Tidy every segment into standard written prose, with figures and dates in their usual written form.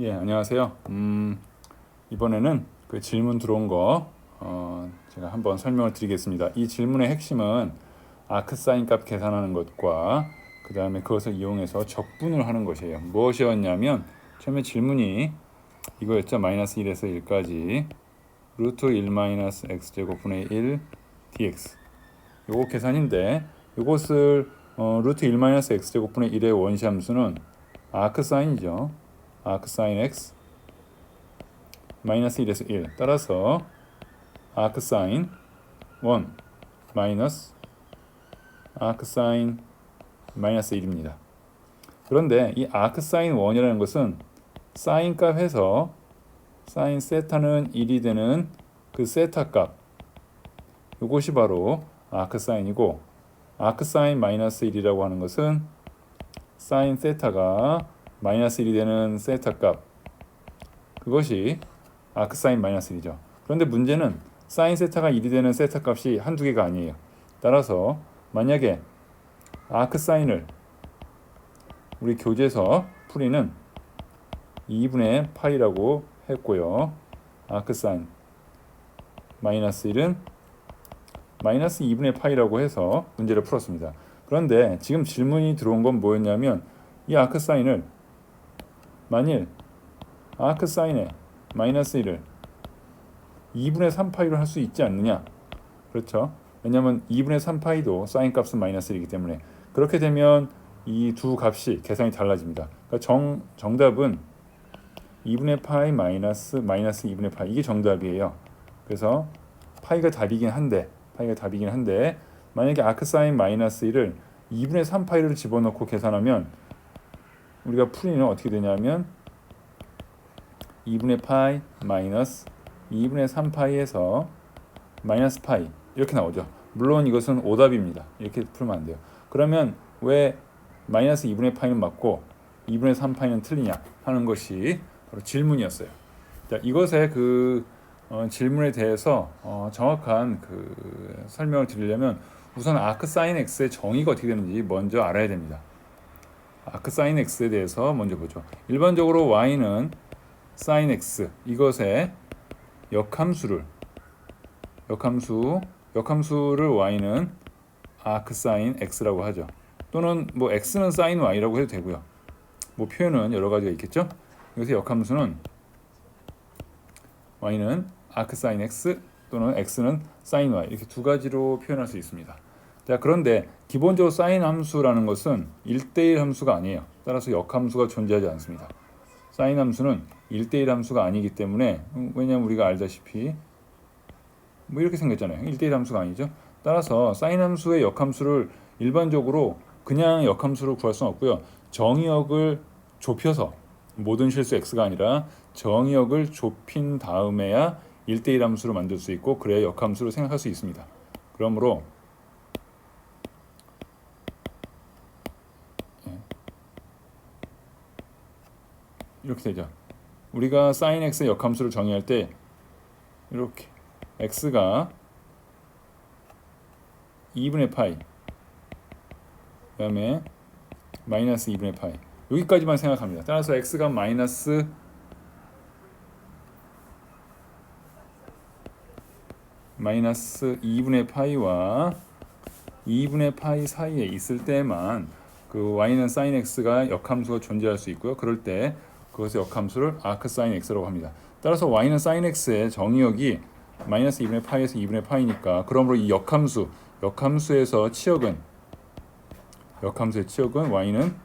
예, 안녕하세요. 이번에는 그 질문 들어온 거 제가 한번 설명을 드리겠습니다. 이 질문의 핵심은 아크사인 값 계산하는 것과 그 다음에 그것을 이용해서 적분을 하는 것이에요. 무엇이었냐면 처음에 질문이 이거였죠. 마이너스 1에서 1까지 루트 1 마이너스 x제곱분의 1 dx 요거 계산인데 이것을 루트 1 마이너스 x제곱분의 1의 원시함수는 아크사인이죠. 아크사인 x 마이너스 1에서 1 따라서 아크사인 1 마이너스 아크사인 마이너스 1입니다. 그런데 이 아크사인 1이라는 것은 사인 값에서 사인 세타는 1이 되는 그 세타 값 이것이 바로 아크사인이고 아크사인 마이너스 1이라고 하는 것은 사인 세타가 마이너스 1이 되는 세타 값 그것이 아크사인 마이너스 1이죠. 그런데 문제는 사인 세타가 1이 되는 세타 값이 한두 개가 아니에요. 따라서 만약에 아크사인을 우리 교재에서 풀이는 2분의 파이라고 했고요. 아크사인 마이너스 1은 마이너스 2분의 파이라고 해서 문제를 풀었습니다. 그런데 지금 질문이 들어온 건 뭐였냐면 이 아크사인을 만일 아크사인의 마이너스 1을 2분의 3파이로 할 수 있지 않느냐. 그렇죠. 왜냐하면 2분의 3파이도 사인 값은 마이너스 1이기 때문에 그렇게 되면 이 두 값이 계산이 달라집니다. 그러니까 정답은 2분의 파이 마이너스 2분의 파이 이게 정답이에요. 그래서 파이가 답이긴 한데 만약에 아크사인 마이너스 1을 2분의 3파이를 집어넣고 계산하면 우리가 풀이는 어떻게 되냐면 2분의 파이 마이너스 2분의 3파이에서 마이너스 파이 이렇게 나오죠. 물론 이것은 오답입니다. 이렇게 풀면 안 돼요. 그러면 왜 마이너스 2분의 파이는 맞고 2분의 3파이는 틀리냐 하는 것이 바로 질문이었어요. 자, 이것의 그 질문에 대해서 정확한 그 설명을 드리려면 우선 아크사인 x의 정의가 어떻게 되는지 먼저 알아야 됩니다. 아크사인 x에 대해서 먼저 보죠. 일반적으로 y는 sin x 이것의 역함수를 y는 아크사인 x라고 하죠. 또는 뭐 x는 sin y라고 해도 되고요. 뭐 표현은 여러 가지가 있겠죠. 여기서 역함수는 y는 아크사인 x 또는 x는 sin y 이렇게 두 가지로 표현할 수 있습니다. 자, 그런데 기본적으로 sin 함수라는 것은 1대1 함수가 아니에요. 따라서 역함수가 존재하지 않습니다. sin 함수는 1대1 함수가 아니기 때문에 왜냐하면 우리가 알다시피 뭐 이렇게 생겼잖아요. 1대1 함수가 아니죠. 따라서 sin 함수의 역함수를 일반적으로 그냥 역함수로 구할 수는 없고요. 정의역을 좁혀서 모든 실수 x가 아니라 정의역을 좁힌 다음에야 1대1 함수로 만들 수 있고 그래야 역함수로 생각할 수 있습니다. 그러므로 이렇게 되죠. 우리가 sin x의 역함수를 정의할 때 이렇게 x가 2분의 파이 그 다음에 마이너스 2분의 파이 여기까지만 생각합니다. 따라서 x가 마이너스 2분의 파이와 2분의 파이 사이에 있을 때만 그 y는 sin x가 역함수가 존재할 수 있고요. 그럴 때 그것의 역함수를 아크사인 x라고 합니다. 따라서 y는 sin x의 정의역이 마이너스 2분의 파이에서 2분의 파이니까 그러므로 이 역함수에서 역함수의 치역은 y는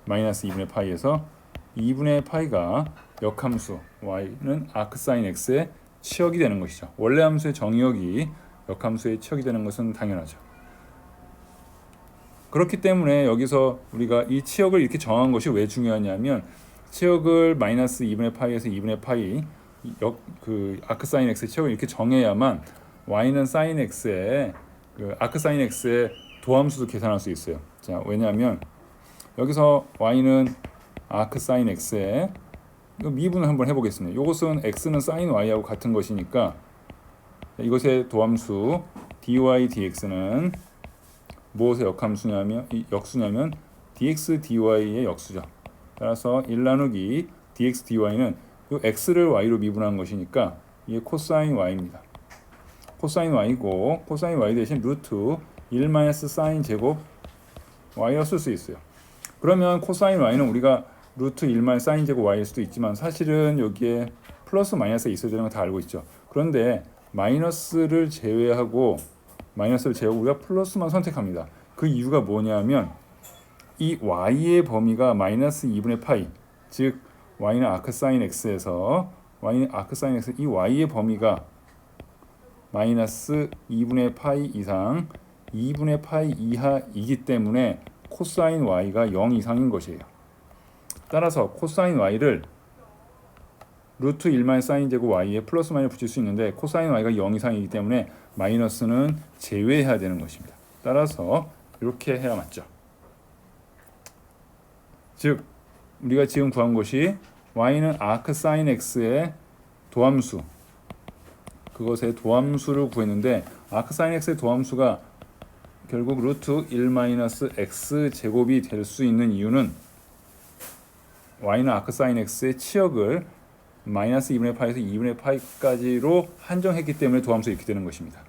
마이너스 2분의 파이에서 2분의 파이가 역함수 y는 아크사인 x의 치역이 되는 것이죠. 원래 함수의 정의역이 역함수의 치역이 되는 것은 당연하죠. 그렇기 때문에 여기서 우리가 이 치역을 이렇게 정한 것이 왜 중요하냐면 치역을 마이너스 2분의 파이에서 2분의 파이 그 아크사인 x의 치역을 이렇게 정해야만 y는 sin x의 그 아크사인 x의 도함수도 계산할 수 있어요. 자, 왜냐하면 여기서 y는 아크사인 x의 미분을 한번 해보겠습니다. 이것은 x는 sin y하고 같은 것이니까 이것의 도함수 dy dx는 무엇의 역수냐면 dx dy의 역수죠. 따라서 1 나누기 dx dy는 이 x를 y로 미분한 것이니까 이게 코사인 y입니다. 코사인 y고 코사인 y 대신 루트 1 마이너스 사인 제곱 y로 쓸 수 있어요. 그러면 코사인 y는 우리가 루트 1 마이너스 사인 제곱 y일 수도 있지만 사실은 여기에 플러스 마이너스가 있어야 되는 거 다 알고 있죠. 그런데 마이너스를 제외하고 우리가 플러스만 선택합니다. 그 이유가 뭐냐면 이 y의 범위가 마이너스 2분의 파이, 즉 y는 아크사인 x에서 이 y의 범위가 마이너스 2분의 파이 이상 2분의 파이 이하이기 때문에 코사인 y가 0 이상인 것이에요. 따라서 코사인 y를 루트 1 마이너스 사인 제곱 y에 플러스 마이너스 붙일 수 있는데 코사인 y가 0 이상이기 때문에 마이너스는 제외해야 되는 것입니다. 따라서 이렇게 해야 맞죠. 즉 우리가 지금 구한 것이 y는 아크사인 x의 도함수, 그것의 도함수를 구했는데 아크사인 x의 도함수가 결국 루트 1 마이너스 x 제곱이 될 수 있는 이유는 y는 아크사인 x의 치역을 마이너스 2분의 파이에서 2분의 파이까지로 한정했기 때문에 도함수 이렇게 되는 것입니다.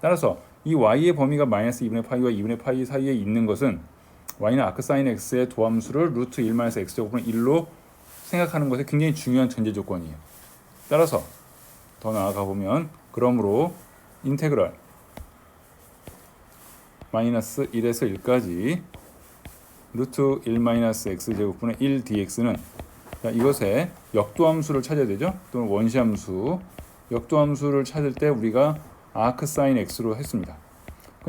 따라서 이 y의 범위가 마이너스 2분의 파이와 2분의 파이 사이에 있는 것은 y는 아크사인 x의 도함수를 루트 1 마이너스 x 제곱분의 1로 생각하는 것이 굉장히 중요한 전제 조건이에요. 따라서 더 나아가 보면 그러므로 인테그럴 마이너스 1에서 1까지 루트 1 마이너스 x 제곱분의 1 dx는 이것의 역도함수를 찾아야 되죠. 또는 원시함수, 역도함수를 찾을 때 우리가 아크사인 x로 했습니다.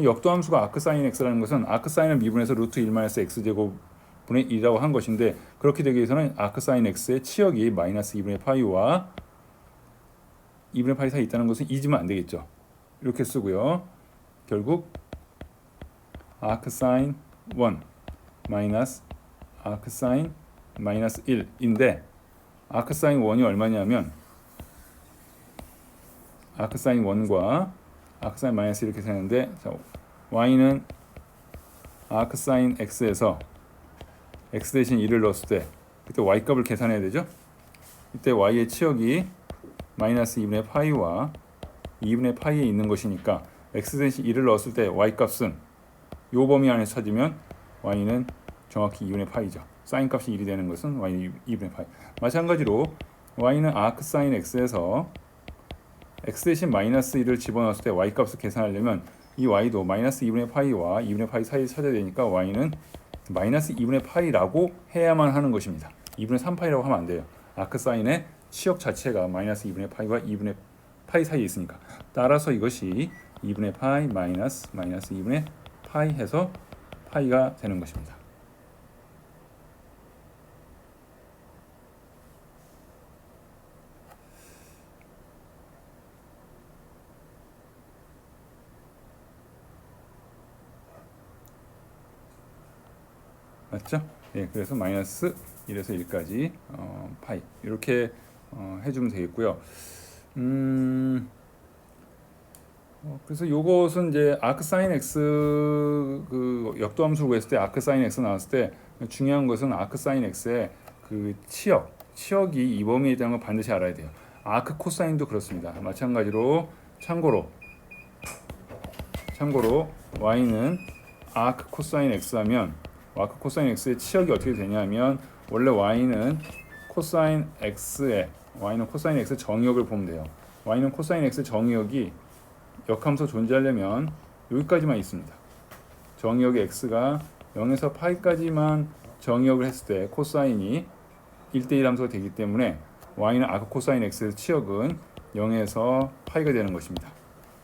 역도함수가 아크사인 x라는 것은 아크사인을 미분해서 루트 1 마이너스 x 제곱분의 1이라고 한 것인데, 그렇게 되기 위해서는 아크사인 x의 치역이 마이너스 2분의 파이와 2분의 파이 사이에 있다는 것은 잊으면 안 되겠죠. 이렇게 쓰고요. 결국 아크사인 1 마이너스 아크사인 마이너스 1인데 아크사인 1이 얼마냐면 아크사인 1과 아크사인 마이너스 이렇게 되는데, 자, y는 아크사인 x에서 x 대신 1을 넣었을 때 그때 y 값을 계산해야 되죠. 이때 y의 치역이 마이너스 2분의 파이와 2분의 파이에 있는 것이니까 x 대신 1을 넣었을 때 y 값은 요 범위 안에서 찾으면 y는 정확히 2분의 파이죠. 사인 값이 1이 되는 것은 y는 2분의 파이. 마찬가지로 y는 아크사인 x에서 x 대신 마이너스 1을 집어넣었을 때 y 값을 계산하려면 이 y도 마이너스 2분의 파이와 2분의 파이 사이에 찾아야 되니까 y는 마이너스 2분의 파이라고 해야만 하는 것입니다. 2분의 3파이라고 하면 안 돼요. 아크사인의 치역 자체가 마이너스 2분의 파이와 2분의 파이 사이에 있으니까. 따라서 이것이 2분의 파이 마이너스 2분의 파이 해서 파이가 되는 것입니다. 맞죠? 예, 그래서 마이너스 1에서 1까지 파이 이렇게 해주면 되겠고요. 그래서 이것은 이제 아크사인 x 그 역도함수를 구했을 때 아크사인 x 나왔을 때 중요한 것은 아크사인 x의 그 치역이 이 범위에 대한 걸 반드시 알아야 돼요. 아크 코사인도 그렇습니다. 마찬가지로 참고로 y는 아크 코사인 x 하면 아크 코사인 x의 치역이 어떻게 되냐면 원래 y는 코사인 x의 정의역을 보면 돼요. y는 코사인 x의 정의역이 역함수 존재하려면 여기까지만 있습니다. 정의역의 x가 0에서 파이까지만 정의역을 했을 때 코사인이 1대1 함수가 되기 때문에 y는 아크 코사인 x의 치역은 0에서 파이가 되는 것입니다.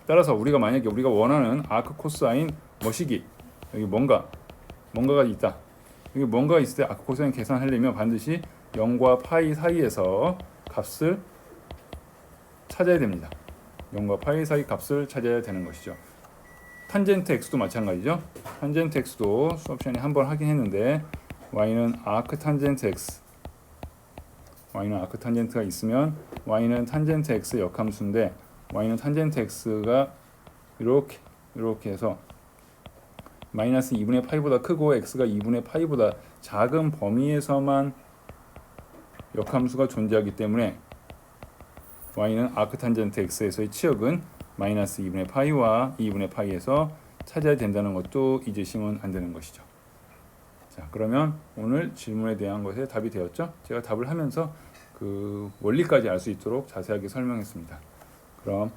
따라서 만약에 우리가 원하는 아크 코사인 머시기 여기 뭔가가 있다. 여기 뭔가가 있을 때 아크 코사인 계산하려면 반드시 0과 파이 사이에서 값을 찾아야 됩니다. 0과 파이 사이 값을 찾아야 되는 것이죠. 탄젠트 x도 마찬가지죠. 탄젠트 x도 수업 시간에 한번 하긴 했는데 y는 아크 탄젠트 가 있으면 y는 탄젠트 x의 역함수인데 y는 탄젠트 x가 이렇게 해서 마이너스 2분의 파이보다 크고 x가 2분의 파이보다 작은 범위에서만 역함수가 존재하기 때문에 y는 아크탄젠트 x에서의 치역은 마이너스 2분의 파이와 2분의 파이에서 찾아야 된다는 것도 잊으시면 안 되는 것이죠. 자, 그러면 오늘 질문에 대한 것에 답이 되었죠? 제가 답을 하면서 그 원리까지 알 수 있도록 자세하게 설명했습니다. 그럼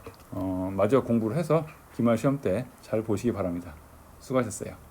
마저 공부를 해서 기말 시험 때 잘 보시기 바랍니다. 수고하셨어요.